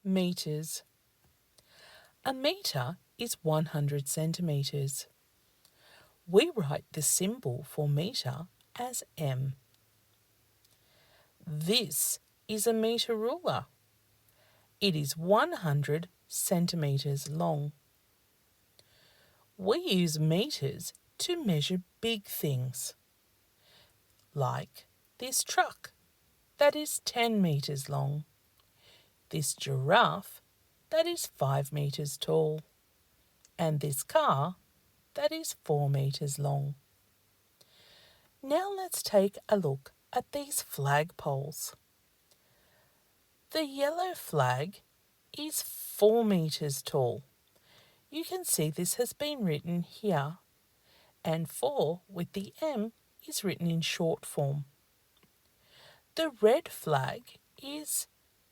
Meters. A metre is 100 centimetres. We write the symbol for metre as M. This is a metre ruler. It is 100 centimetres long. We use metres to measure big things, like this truck that is 10 metres long, this giraffe that is 5 metres tall, and this car that is 4 metres long. Now let's take a look at these flagpoles. The yellow flag is 4 metres tall. You can see this has been written here, and 4 with the M is written in short form. The red flag is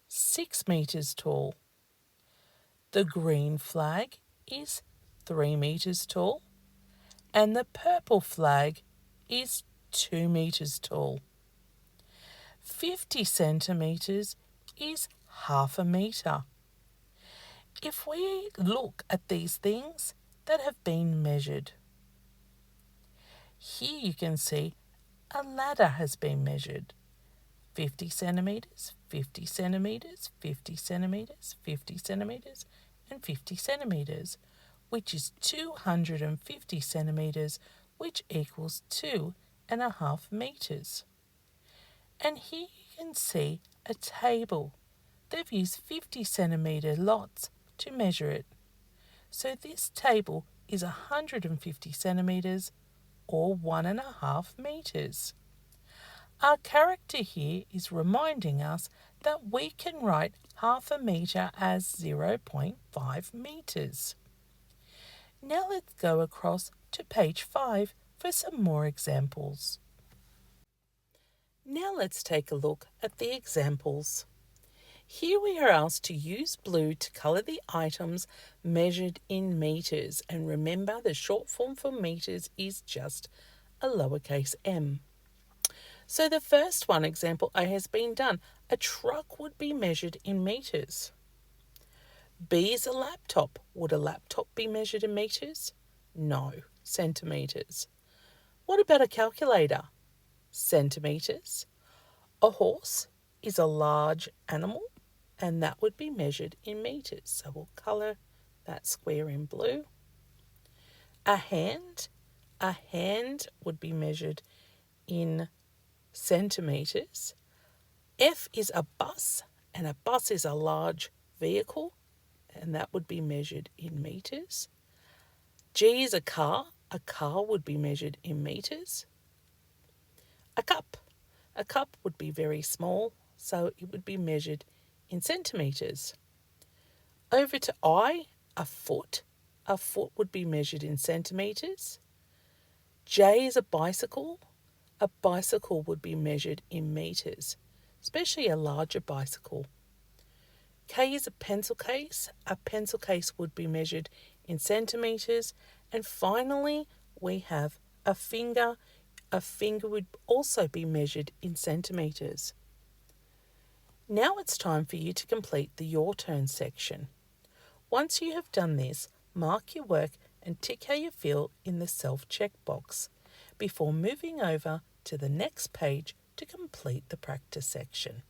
6 metres tall. The green flag is 3 metres tall, and the purple flag is 2 metres tall. 50 centimetres is half a metre. If we look at these things that have been measured, here you can see a ladder has been measured. 50 centimetres, 50 centimetres, 50 centimetres, 50 centimetres, and 50 centimetres, which is 250 centimetres, which equals 2.5 metres. And here you can see a table. They've used 50 centimetre lots to measure it. So this table is 150 centimetres or 1.5 metres. Our character here is reminding us that we can write half a metre as 0.5 metres. Now let's go across to page 5 for some more examples. Now let's take a look at the examples. Here we are asked to use blue to colour the items measured in metres, and remember the short form for metres is just a lowercase m. So the first one, example A, has been done. A truck would be measured in metres. B is a laptop. Would a laptop be measured in metres? No, centimetres. What about a calculator? Centimetres. A horse is a large animal, and that would be measured in metres. So we'll colour that square in blue. A hand would be measured in centimetres. F is a bus, and a bus is a large vehicle, and that would be measured in metres. G is a car would be measured in metres. A cup would be very small, so it would be measured in centimetres. Over to I, a foot would be measured in centimetres. J is a bicycle would be measured in metres, especially a larger bicycle. K is a pencil case would be measured in centimetres. And finally, we have a finger would also be measured in centimetres. Now it's time for you to complete the Your Turn section. Once you have done this, mark your work and tick how you feel in the self-check box before moving over to the next page to complete the practice section.